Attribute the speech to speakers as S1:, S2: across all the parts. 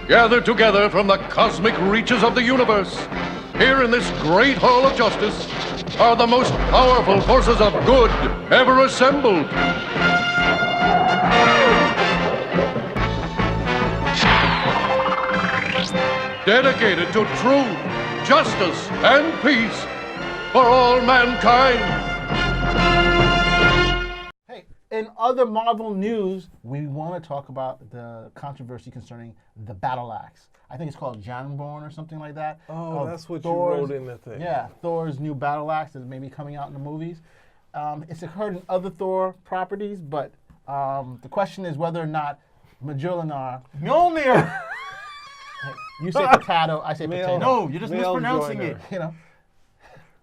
S1: gathered together from the cosmic reaches of the universe, here in this great hall of justice, are the most powerful forces of good ever assembled. Dedicated to truth, justice, and peace for all mankind.
S2: Hey, in other Marvel news, we want to talk about the controversy concerning the Battle Axe. I think it's called Janborn or something like that.
S3: Oh, that's what you wrote in the thing.
S2: Yeah, Thor's new Battle Axe that may be coming out in the movies. It's occurred in other Thor properties, but the question is whether or not Mjolnir. You say potato, I say potato.
S4: No, you're just mispronouncing it.
S2: You know.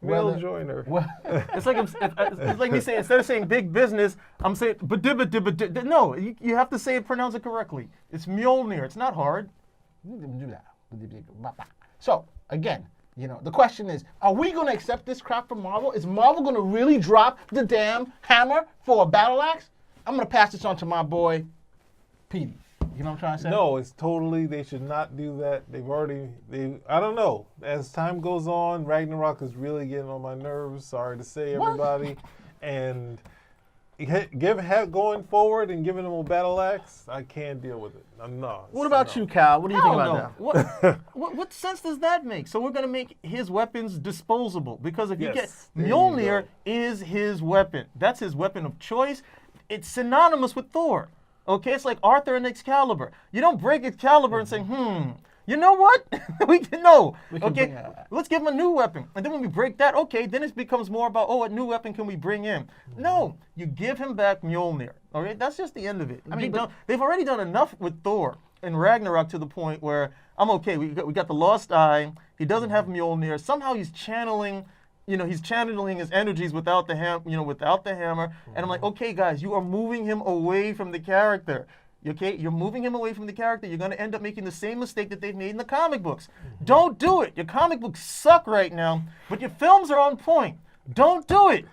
S3: Male joiner.
S4: It's like me saying, instead of saying big business, I'm saying no. You have to say it, pronounce it correctly. It's Mjolnir. It's not hard.
S2: So again, the question is, are we going to accept this crap from Marvel? Is Marvel going to really drop the damn hammer for a Battle Axe? I'm going to pass this on to my boy, Petey. You know what I'm trying to say?
S3: No, it's totally, they should not do that. I don't know. As time goes on, Ragnarok is really getting on my nerves. Sorry to say, everybody. And going forward and giving them a Battle Axe, I can't deal with it. No.
S2: What about you, Cal? What do you think about
S4: that? What sense does that make? So we're going to make his weapons disposable. Because if you get, Mjolnir is his weapon. That's his weapon of choice. It's synonymous with Thor. Okay, it's like Arthur and Excalibur. You don't break Excalibur and say, you know what? Let's give him a new weapon. And then when we break that, then it becomes more about, what new weapon can we bring in? No, you give him back Mjolnir. All right, that's just the end of it. They've already done enough with Thor and Ragnarok to the point where I'm okay. We got the Lost Eye. He doesn't have Mjolnir. Somehow he's channeling his energies without the hammer. And I'm like, okay, guys, you are moving him away from the character. Okay, you're moving him away from the character. You're going to end up making the same mistake that they've made in the comic books. Don't do it. Your comic books suck right now, but your films are on point. Don't do it.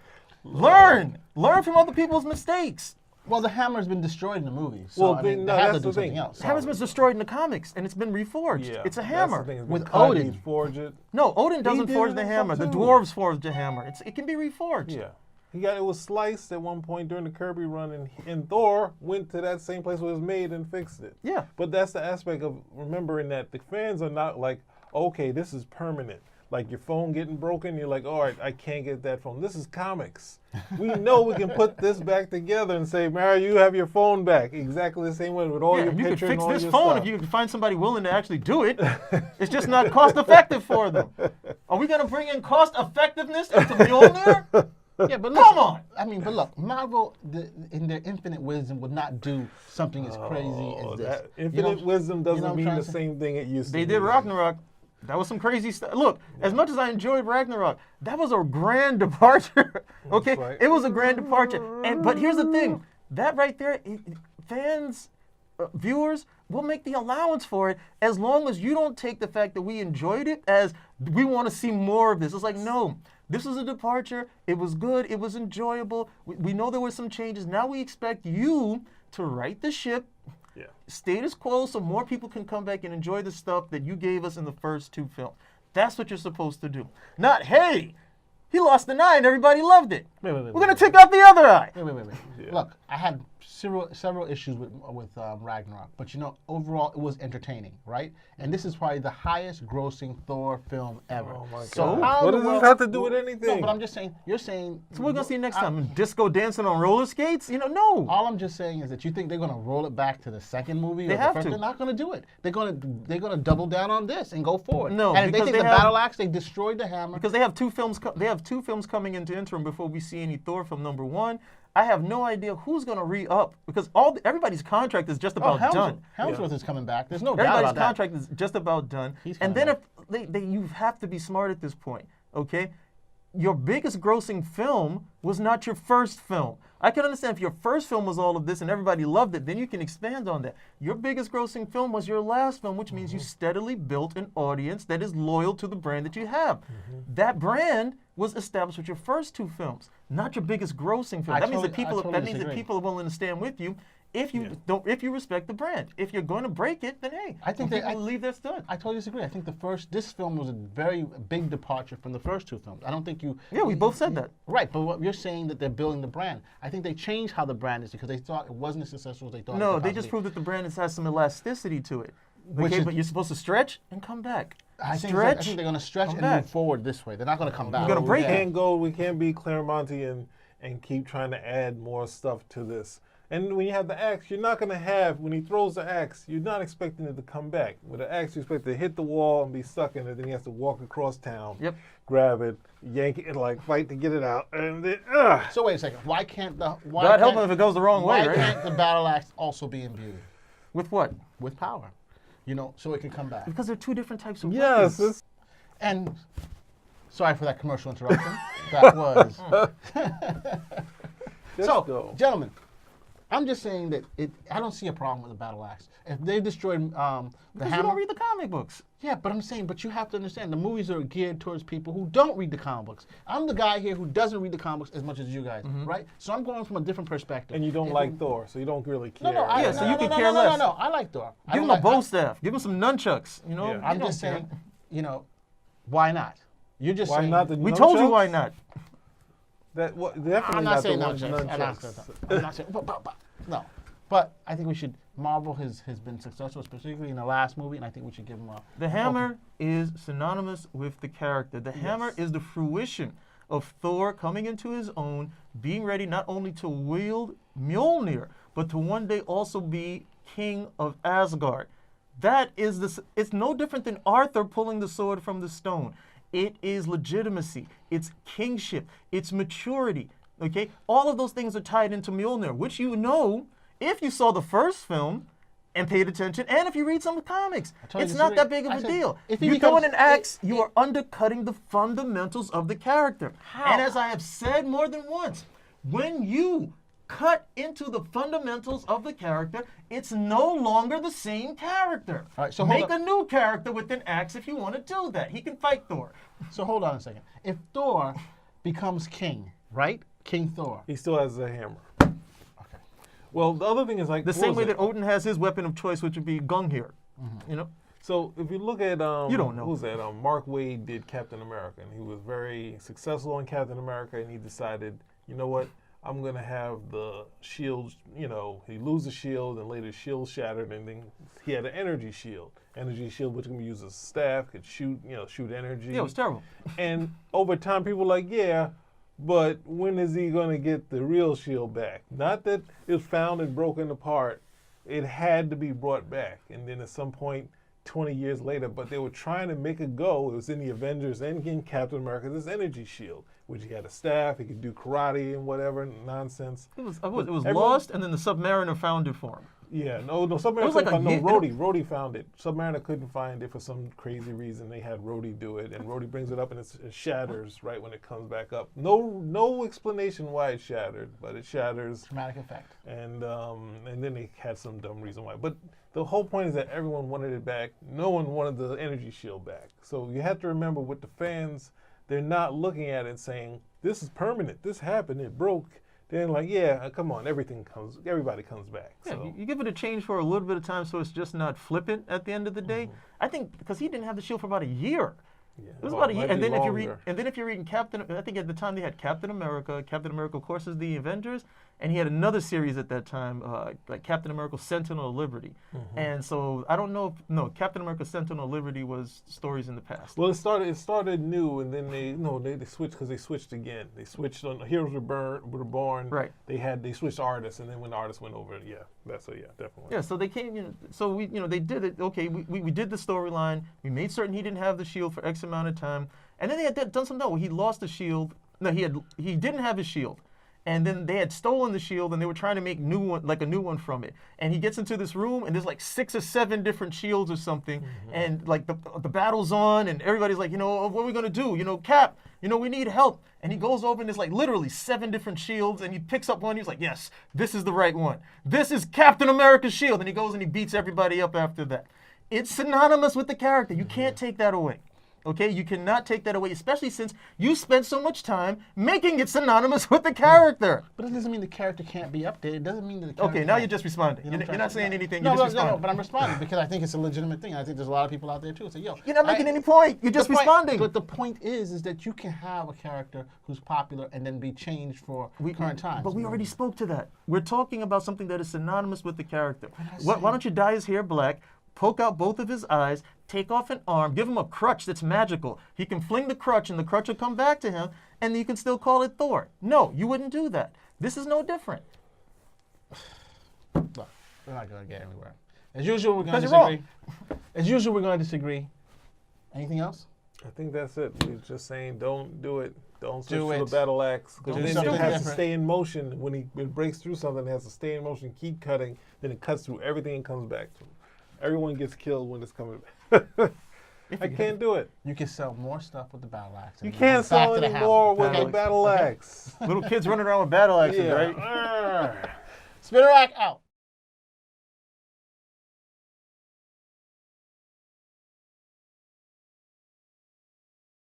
S4: Learn from other people's mistakes.
S2: Well, the hammer's been destroyed in the movies. So,
S3: they have to do something
S2: else.
S4: The hammer's been destroyed in the comics, and it's been reforged.
S3: Yeah,
S4: it's a hammer.
S2: With Odin.
S3: Forge it.
S4: No, Odin doesn't forge the hammer. The dwarves forged the hammer. It can be reforged.
S3: Yeah. It was sliced at one point during the Kirby run, and Thor went to that same place where it was made and fixed it.
S4: Yeah.
S3: But that's the aspect of remembering that the fans are not like, okay, this is permanent. Like your phone getting broken, you're like, all right, I can't get that phone. This is comics. We know we can put this back together and say, Mary, you have your phone back. Exactly the same way with all your pictures and all your stuff. You can fix this phone if you can find somebody willing to actually do it. It's just not cost effective for them. Are we going to bring in cost effectiveness into Mjolnir?
S2: Yeah, but
S4: come on.
S2: But look, Marvel, in their infinite wisdom, would not do something as crazy as this.
S3: Infinite wisdom doesn't mean the same thing it used to.
S4: They did Ragnarok. That was some crazy stuff. Look, as much as I enjoyed Ragnarok, that was a grand departure. Okay, right. It was a grand departure. But here's the thing: that right there, fans, viewers will make the allowance for it as long as you don't take the fact that we enjoyed it as we want to see more of this. It's like, no, this was a departure. It was good. It was enjoyable. We know there were some changes. Now we expect you to right the ship. Yeah. Status quo so more people can come back and enjoy the stuff that you gave us in the first two films. That's what you're supposed to do. Not, hey, he lost an eye and everybody loved it. We're going to take out the other eye.
S2: Wait. Yeah. Look, I had several issues with Ragnarok, but overall it was entertaining, right? And this is probably the highest grossing Thor film ever.
S3: Oh my God. What does this have to do with anything?
S2: No, but I'm just saying, you're saying...
S4: So we're going to see next time, disco dancing on roller skates? No.
S2: All I'm just saying is that you think they're going to roll it back to the second movie?
S4: They have to.
S2: They're not going to do it. They're going to double down on this and go forward.
S4: No,
S2: and if they think the Battle Axe, they destroyed the hammer.
S4: Because they have two films coming into interim before we see any Thor film number one. I have no idea who's going to re-up because everybody's contract is just about done.
S2: Hemsworth is coming back. There's no doubt about that.
S4: Everybody's contract is just about done. And then if you have to be smart at this point, okay? Your biggest grossing film was not your first film. I can understand if your first film was all of this and everybody loved it, then you can expand on that. Your biggest grossing film was your last film, which means you steadily built an audience that is loyal to the brand that you have. That brand was established with your first two films, not your biggest grossing film. That means that people are willing to stand with you if you don't, if you respect the brand. If you're going to break it, then hey,
S2: I think
S4: people leave their stud.
S2: I totally disagree. I think this film was a very big departure from the first two films. I don't think you.
S4: Yeah, we both said that.
S2: Right, but what you're saying that they're building the brand. I think they changed how the brand is because they thought it wasn't as successful as they thought.
S4: No,
S2: it
S4: they
S2: could
S4: just
S2: possibly
S4: proved that the brand has some elasticity to it.
S2: Which
S4: Okay,
S2: is-
S4: but you're supposed to stretch and come back.
S2: I think
S4: Stretch.
S2: I think they're going to stretch
S4: come
S2: and
S4: back.
S2: move forward this way. They're not going to come back.
S4: You're gonna break it.
S3: We can't be Claremontian and keep trying to add more stuff to this. And when you have the axe, you're not gonna have, when he throws the axe, you're not expecting it to come back. With the axe, you expect it to hit the wall and be stuck in it, then he has to walk across town, grab it, yank it, and like fight to get it out. And then,
S2: So wait a second. Why can't the
S4: God help him if it goes the wrong way,
S2: why
S4: right?
S2: can't the battle axe also be imbued
S4: With what?
S2: with power? So it can come back.
S4: Because they're two different types of
S3: yes,
S4: weapons.
S2: And sorry for that commercial interruption. That was. So,
S3: go.
S2: gentlemen, I'm just saying that I don't see a problem with the battle axe. If they destroyed the
S4: Because you
S2: hammer,
S4: don't read the comic books.
S2: yeah, but I'm saying, but you have to understand, the movies are geared towards people who don't read the comic books. I'm the guy here who doesn't read the comic books as much as you guys, right? So I'm going from a different perspective.
S3: and you don't like Thor, so you don't really care.
S2: No,
S4: Yeah, so you can care less.
S2: No, I like Thor. I
S4: Give him
S2: don't
S4: a
S2: like-
S4: bow staff. Give him some nunchucks. You know,
S3: Yeah.
S2: I'm
S4: You
S2: just
S4: don't
S2: saying, why not? You're just
S3: Why
S2: saying.
S3: not the
S4: We told you
S3: nunchucks?
S4: why not.
S3: That definitely
S2: I'm not
S3: the
S2: saying
S3: ones
S2: nunchucks. I'm not saying, no. But I think we should. Marvel has been successful, specifically in the last movie, and I think we should give them a.
S4: The hammer is synonymous with the character. The hammer is the fruition of Thor coming into his own, being ready not only to wield Mjolnir, but to one day also be king of Asgard. That is it's no different than Arthur pulling the sword from the stone. It is legitimacy. It's kingship. It's maturity. Okay? All of those things are tied into Mjolnir, which you know if you saw the first film and paid attention, and if you read some comics.
S2: totally
S4: It's not
S2: disagree.
S4: that big of
S2: I
S4: a
S2: said,
S4: deal.
S2: if he
S4: You throw in
S2: becomes-
S4: an axe, you are undercutting the fundamentals of the character. And as I have said more than once, when you cut into the fundamentals of the character, it's no longer the same character.
S2: All right, so hold
S4: Make
S2: on.
S4: a new character with an axe if you want to do that. He can fight Thor.
S2: So hold on a second. If Thor becomes king, right? King Thor.
S3: He still has a hammer.
S2: Okay.
S3: Well, the other thing is like
S4: The
S3: what
S4: same
S3: was
S4: way
S3: it?
S4: that Odin has his weapon of choice, which would be Gungnir. You know?
S3: So if you look at
S4: You don't know.
S3: who's that? Mark Waid did Captain America, and he was very successful in Captain America, and he decided, you know what? I'm gonna have the shield. You know, he loses the shield, and later the shield shattered, and then he had an energy shield. Energy shield, which can be used as a staff, could shoot. You know, shoot energy.
S4: Yeah, it was terrible.
S3: And over time, people were like, yeah, but when is he going to get the real shield back? Not that it was found and broken apart. It had to be brought back. And then at some point, 20 years later, but they were trying to make it go. It was in the Avengers and in Captain America, this energy shield, which he had a staff, he could do karate and whatever nonsense.
S4: It was
S3: everyone-
S4: lost, and then the Submariner found it for him.
S3: Yeah, no, Submariner
S4: was like
S3: couldn't
S4: a
S3: find
S4: year-
S3: Rhodey found it. Submariner couldn't find it for some crazy reason. They had Rhodey do it, and Rhodey brings it up, and it shatters right when it comes back up. No explanation why it shattered, but it shatters.
S2: Dramatic effect.
S3: And then they had some dumb reason why. But the whole point is that everyone wanted it back. No one wanted the energy shield back. So you have to remember with the fans, they're not looking at it saying, this is permanent. This happened. It broke. They're like, yeah, come on. Everybody comes back.
S4: Yeah,
S3: So.
S4: you give it a change for a little bit of time so it's just not flippant at the end of the day. I think because he didn't have the shield for about a year.
S3: Yeah,
S4: It was
S3: well,
S4: about a
S3: it
S4: year,
S3: might
S4: and
S3: be
S4: then
S3: longer.
S4: if you're reading Captain, I think at the time they had Captain America. Captain America, of course, is the Avengers, and he had another series at that time, like Captain America: Sentinel of Liberty. And so I don't know if Captain America: Sentinel of Liberty was stories in the past.
S3: Well, it started new, and then they switched because they switched again. They switched on Heroes Were Born.
S4: Right.
S3: They switched artists, and then when the artists went over, definitely.
S4: Yeah, so they came, so they did it. Okay, we did the storyline. We made certain he didn't have the shield for X amount of time, and then they had done something. No, he lost the shield. No, he didn't have his shield, and then they had stolen the shield, and they were trying to make a new one from it. And he gets into this room, and there's like 6 or 7 different shields or something, and like the battle's on, and everybody's like, what are we gonna do? Cap, we need help. And he goes over and there's like literally 7 different shields, and he picks up one. He's like, yes, this is the right one. This is Captain America's shield. And he goes and he beats everybody up after that. It's synonymous with the character. You can't take that away. Okay, you cannot take that away, especially since you spent so much time making it synonymous with the character.
S2: But it doesn't mean the character can't be updated. It doesn't mean that the character
S4: Okay, now
S2: can't-
S4: you're just responding.
S2: You know what I'm
S4: You're
S2: trying
S4: not
S2: to
S4: saying
S2: say?
S4: anything.
S2: No,
S4: You're just
S2: no,
S4: responding.
S2: but I'm responding because I think it's a legitimate thing. I think there's a lot of people out there too who say, "Yo,
S4: You're not making any point. You're just
S2: the point-
S4: responding.
S2: But the point is that you can have a character who's popular and then be changed for current times.
S4: But we already spoke to that. We're talking about something that is synonymous with the character.
S2: I
S4: Why don't you dye his hair black, poke out both of his eyes, take off an arm, give him a crutch that's magical. He can fling the crutch and the crutch will come back to him, and you can still call it Thor. No, you wouldn't do that. This is no different.
S2: Look, we're not going to get anywhere. As usual, we're going to
S4: 'Cause you're
S2: disagree. As usual, we're going to disagree. Anything else?
S3: I think that's it. He's just saying, don't do it. Don't switch
S2: Do
S3: to the
S2: it.
S3: battle axe. Because
S2: Do
S3: then
S2: something
S3: it has to
S2: different.
S3: stay in motion. When it breaks through something, it has to stay in motion, keep cutting. Then it cuts through everything and comes back to him. Everyone gets killed when it's coming back. I can't do it.
S2: You can sell more stuff with the battle axe.
S3: You
S2: and
S3: can't
S2: go back
S3: sell
S2: to the
S3: any
S2: hammer.
S3: more with
S2: Okay?
S3: the battle axe.
S4: Little kids running around with battle axes,
S3: Yeah.
S4: right?
S2: Spinner rack out.